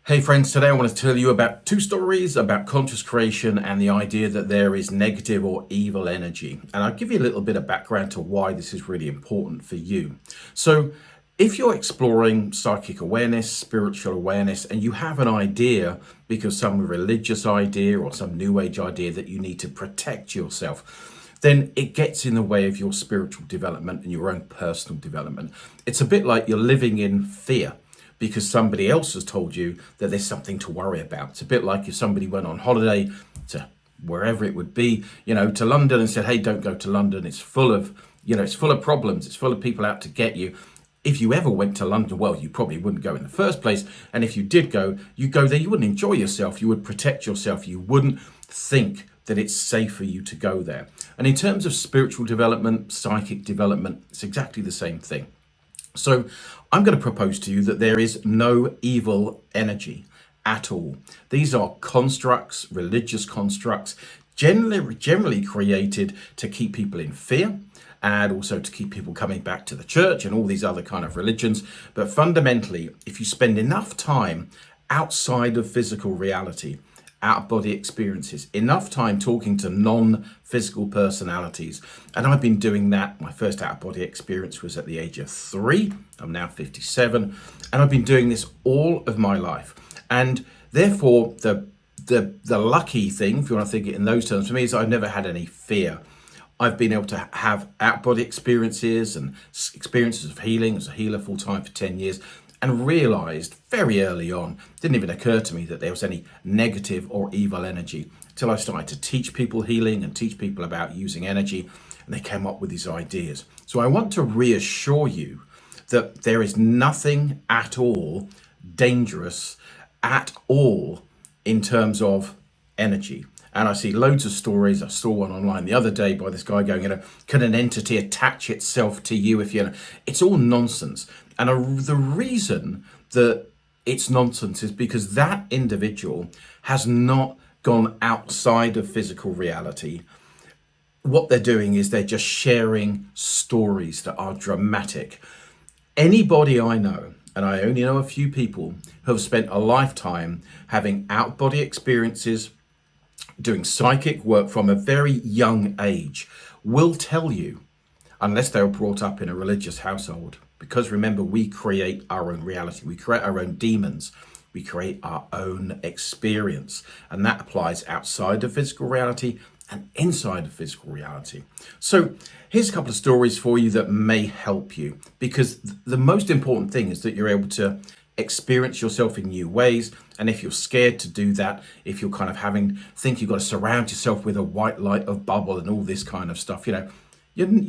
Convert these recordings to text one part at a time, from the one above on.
Hey friends, today I want to tell you about two stories about conscious creation and the idea that there is negative or evil energy. And I'll give you a little bit of background to why this is really important for you. So if you're exploring psychic awareness, spiritual awareness, and you have an idea, because some religious idea or some new age idea that you need to protect yourself, then it gets in the way of your spiritual development and your own personal development. It's a bit like you're living in fear because somebody else has told you that there's something to worry about. It's a bit like if somebody went on holiday to wherever it would be, to London and said, hey, don't go to London. It's full of, it's full of problems. It's full of people out to get you. If you ever went to London, well, you probably wouldn't go in the first place. And if you did go, you go there, you wouldn't enjoy yourself. You would protect yourself. You wouldn't think that it's safe for you to go there. And in terms of spiritual development, psychic development, it's exactly the same thing. So I'm going to propose to you that there is no evil energy at all. These are constructs, religious constructs, generally created to keep people in fear and also to keep people coming back to the church and all these other kind of religions. But fundamentally, if you spend enough time outside of physical reality, out-of-body experiences, enough time talking to non-physical personalities. And I've been doing that. My first out-of-body experience was at the age of 3. I'm now 57. And I've been doing this all of my life. And therefore, the lucky thing, if you want to think it in those terms, for me is I've never had any fear. I've been able to have out-of-body experiences and experiences of healing as a healer full-time for 10 years. And realized very early on, didn't even occur to me that there was any negative or evil energy until I started to teach people healing and teach people about using energy, and they came up with these ideas. So I want to reassure you that there is nothing at all dangerous at all in terms of energy. And I see loads of stories. I saw one online the other day by this guy going, can an entity attach itself to you if you, it's all nonsense. And the reason that it's nonsense is because that individual has not gone outside of physical reality. What they're doing is they're just sharing stories that are dramatic. Anybody I know, and I only know a few people who have spent a lifetime having out-body experiences, doing psychic work from a very young age, will tell you, unless they were brought up in a religious household, because remember, we create our own reality, we create our own demons, we create our own experience, and that applies outside of physical reality and inside of physical reality. So here's a couple of stories for you that may help you, because the most important thing is that you're able to experience yourself in new ways. And if you're scared to do that, if you're kind of think you've got to surround yourself with a white light of bubble and all this kind of stuff, you're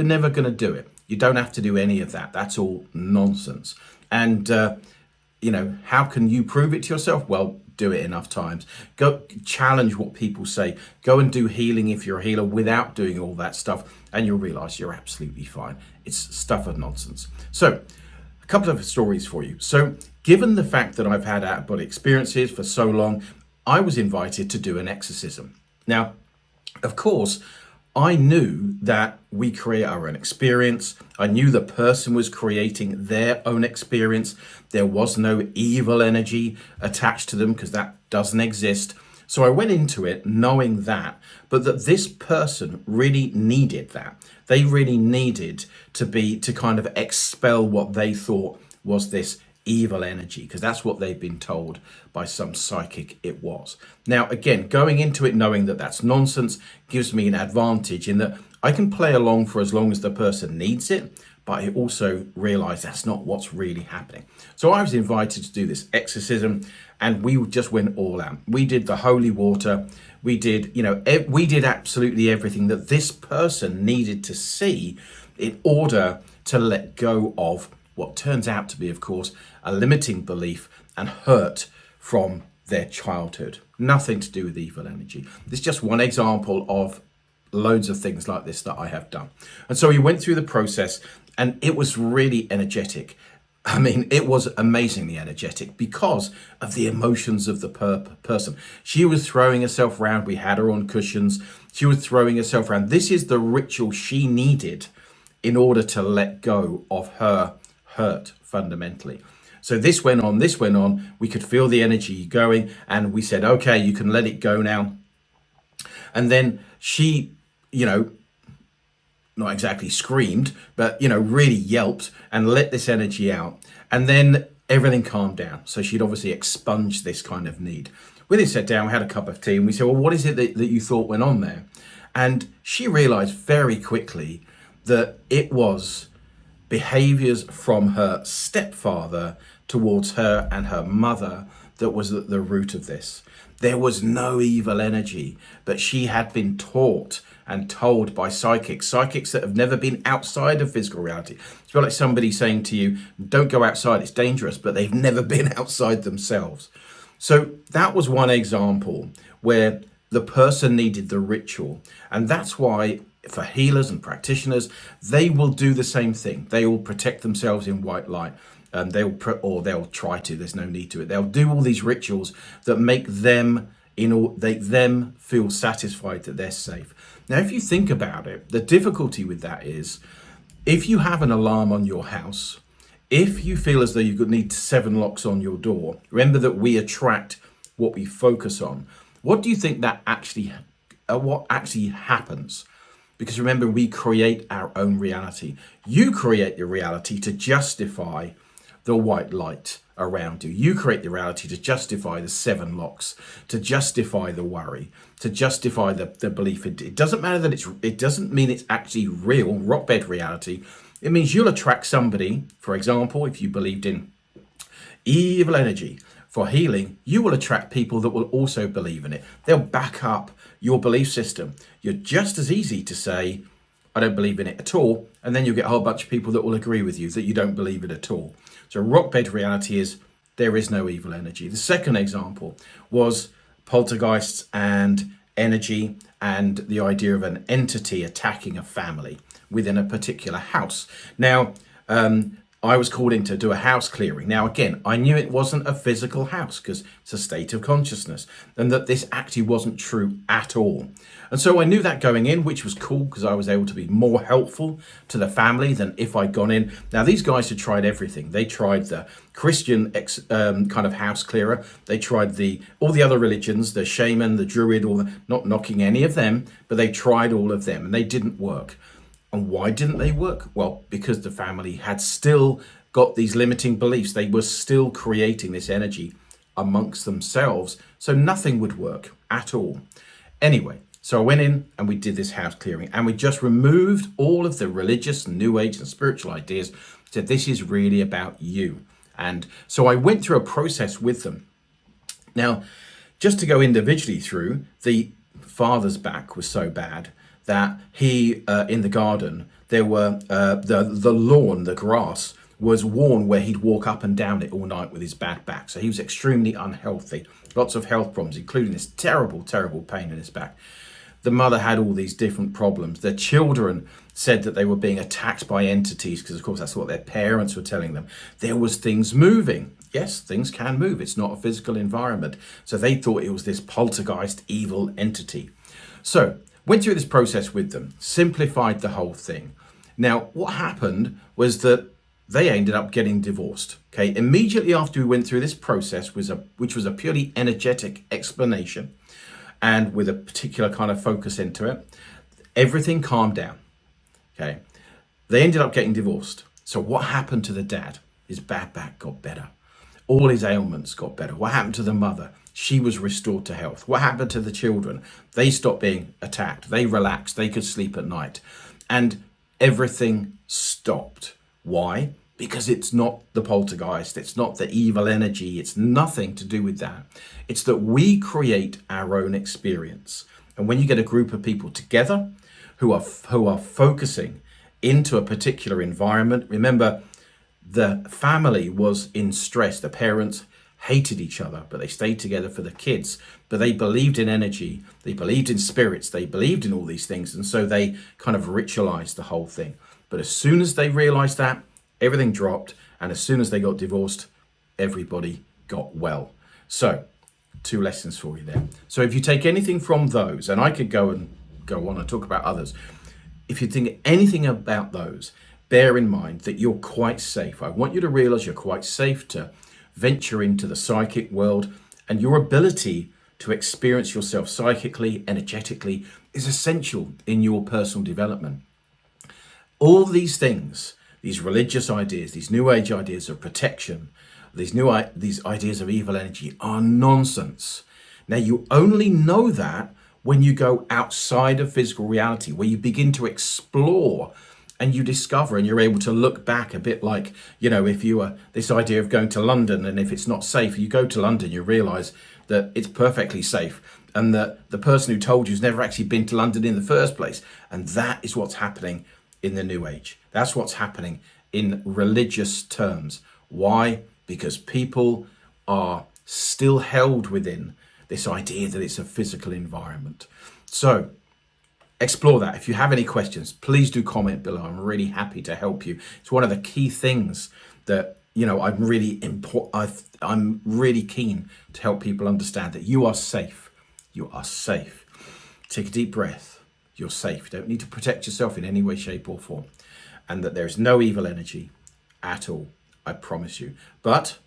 never going to do it. You don't have to do any of that. That's all nonsense. And how can you prove it to yourself? Well, do it enough times. Go challenge what people say. Go and do healing if you're a healer without doing all that stuff, and you'll realize you're absolutely fine. It's stuff of nonsense. So a couple of stories for you. So given the fact that I've had out-of-body experiences for so long, I was invited to do an exorcism. Now, of course, I knew that we create our own experience. I knew the person was creating their own experience. There was no evil energy attached to them because that doesn't exist. So I went into it knowing that, but that this person really needed that. They really needed to kind of expel what they thought was this evil energy, because that's what they've been told by some psychic it was. Now, again, going into it knowing that that's nonsense gives me an advantage in that I can play along for as long as the person needs it, but I also realize that's not what's really happening. So I was invited to do this exorcism, and we just went all out. We did the holy water. We did, we did absolutely everything that this person needed to see in order to let go of what turns out to be, of course, a limiting belief and hurt from their childhood. Nothing to do with evil energy. This is just one example of loads of things like this that I have done. And so we went through the process, and it was really energetic. I mean, it was amazingly energetic because of the emotions of the person. She was throwing herself around. We had her on cushions. She was throwing herself around. This is the ritual she needed in order to let go of her hurt fundamentally. So this went on, this went on. We could feel the energy going, and we said, okay, you can let it go now. And then she, you know, not exactly screamed, but, you know, really yelped and let this energy out. And then everything calmed down. So she'd obviously expunged this kind of need. We then sat down, we had a cup of tea, and we said, well, what is it that you thought went on there? And she realized very quickly that it was behaviors from her stepfather towards her and her mother that was the root of this. There was no evil energy, but she had been taught and told by psychics that have never been outside of physical reality. It's like somebody saying to you, don't go outside, it's dangerous, but they've never been outside themselves. So that was one example where the person needed the ritual. And that's why for healers and practitioners, they will do the same thing. They will protect themselves in white light. They'll try to. There's no need to it. They'll do all these rituals that make them feel satisfied that they're safe. Now, if you think about it, the difficulty with that is, if you have an alarm on your house, if you feel as though you need 7 locks on your door, remember that we attract what we focus on. What do you think that what actually happens? Because remember, we create our own reality. You create the reality to justify the white light around you. You create the reality to justify the 7 locks, to justify the worry, to justify the belief. It doesn't matter that it doesn't mean it's actually real, rock bed reality. It means you'll attract somebody, for example, if you believed in evil energy for healing, you will attract people that will also believe in it. They'll back up your belief system. You're just as easy to say, I don't believe in it at all, and then you get a whole bunch of people that will agree with you that you don't believe it at all. So rock bed reality is there is no evil energy. The second example was poltergeists and energy and the idea of an entity attacking a family within a particular house. Now, I was called in to do a house clearing. Now, again, I knew it wasn't a physical house because it's a state of consciousness, and that this actually wasn't true at all. And so I knew that going in, which was cool because I was able to be more helpful to the family than if I'd gone in. Now, these guys had tried everything. They tried the Christian kind of house clearer. They tried all the other religions, the shaman, the druid, not knocking any of them, but they tried all of them and they didn't work. And why didn't they work? Well, because the family had still got these limiting beliefs. They were still creating this energy amongst themselves. So nothing would work at all. Anyway, so I went in and we did this house clearing and we just removed all of the religious, new age and spiritual ideas. Said, this is really about you. And so I went through a process with them. Now, just to go individually through, the father's back was so bad that he, in the garden, there were the lawn, the grass was worn where he'd walk up and down it all night with his bad back. So he was extremely unhealthy, lots of health problems, including this terrible, terrible pain in his back. The mother had all these different problems. The children said that they were being attacked by entities because, of course, that's what their parents were telling them. There was things moving. Yes, things can move. It's not a physical environment. So they thought it was this poltergeist evil entity. So went through this process with them, simplified the whole thing. Now, what happened was that they ended up getting divorced. Okay, immediately after we went through this process, which was a purely energetic explanation, and with a particular kind of focus into it, everything calmed down. Okay, they ended up getting divorced. So what happened to the dad? His bad back got better. All his ailments got better. What happened to the mother? She was restored to health. What happened to the children? They stopped being attacked. They relaxed. They could sleep at night. And everything stopped. Why? Because it's not the poltergeist. It's not the evil energy. It's nothing to do with that. It's that we create our own experience. And when you get a group of people together who are focusing into a particular environment, remember, the family was in stress. The parents hated each other, but they stayed together for the kids. But they believed in energy. They believed in spirits. They believed in all these things. And so they kind of ritualized the whole thing. But as soon as they realized that, everything dropped. And as soon as they got divorced, everybody got well. So 2 lessons for you there. So if you take anything from those, and I could go on and talk about others. If you think anything about those, bear in mind that you're quite safe. I want you to realize you're quite safe to venture into the psychic world, and your ability to experience yourself psychically, energetically, is essential in your personal development. All these things, these religious ideas, these new age ideas of protection, these ideas of evil energy are nonsense. Now, you only know that when you go outside of physical reality, where you begin to explore and you discover, and you're able to look back a bit like, if you were this idea of going to London, and if it's not safe, you go to London, you realize that it's perfectly safe, and that the person who told you has never actually been to London in the first place. And that is what's happening in the new age. That's what's happening in religious terms. Why? Because people are still held within this idea that it's a physical environment. So explore that. If you have any questions, please do comment below. I'm really happy to help you. It's one of the key things that I'm really keen to help people understand, that you are safe. You are safe. Take a deep breath. You're safe. You don't need to protect yourself in any way, shape or form. And that there's no evil energy at all. I promise you. But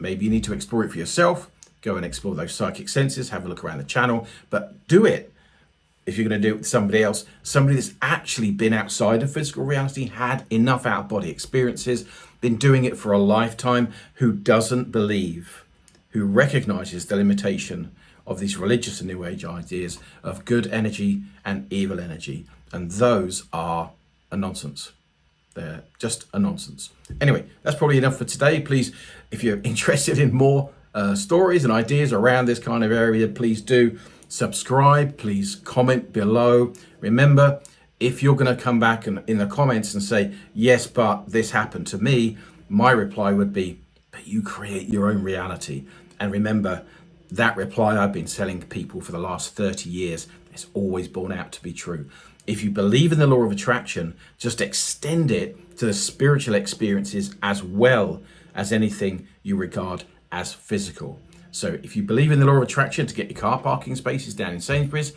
maybe you need to explore it for yourself. Go and explore those psychic senses. Have a look around the channel. But do it, if you're going to do it with somebody else, somebody that's actually been outside of physical reality, had enough out-of-body experiences, been doing it for a lifetime, who doesn't believe, who recognizes the limitation of these religious and new age ideas of good energy and evil energy. And those are a nonsense. They're just a nonsense. Anyway, that's probably enough for today. Please, if you're interested in more stories and ideas around this kind of area, please do subscribe. Please comment below. Remember, if you're going to come back and in the comments and say, yes, but this happened to me, my reply would be, but you create your own reality. And remember, that reply I've been telling people for the last 30 years, it's always borne out to be true. If you believe in the law of attraction, just extend it to the spiritual experiences as well as anything you regard as physical. So if you believe in the law of attraction to get your car parking spaces down in Sainsbury's,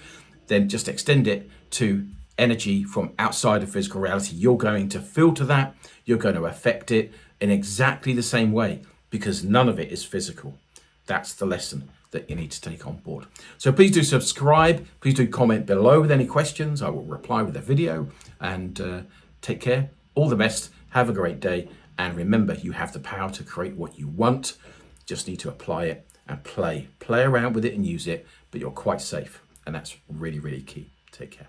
then just extend it to energy from outside of physical reality. You're going to filter that. You're going to affect it in exactly the same way, because none of it is physical. That's the lesson that you need to take on board. So please do subscribe. Please do comment below with any questions. I will reply with a video. And take care. All the best. Have a great day. And remember, you have the power to create what you want. Just need to apply it and play around with it and use it. But you're quite safe. And that's really, really key. Take care.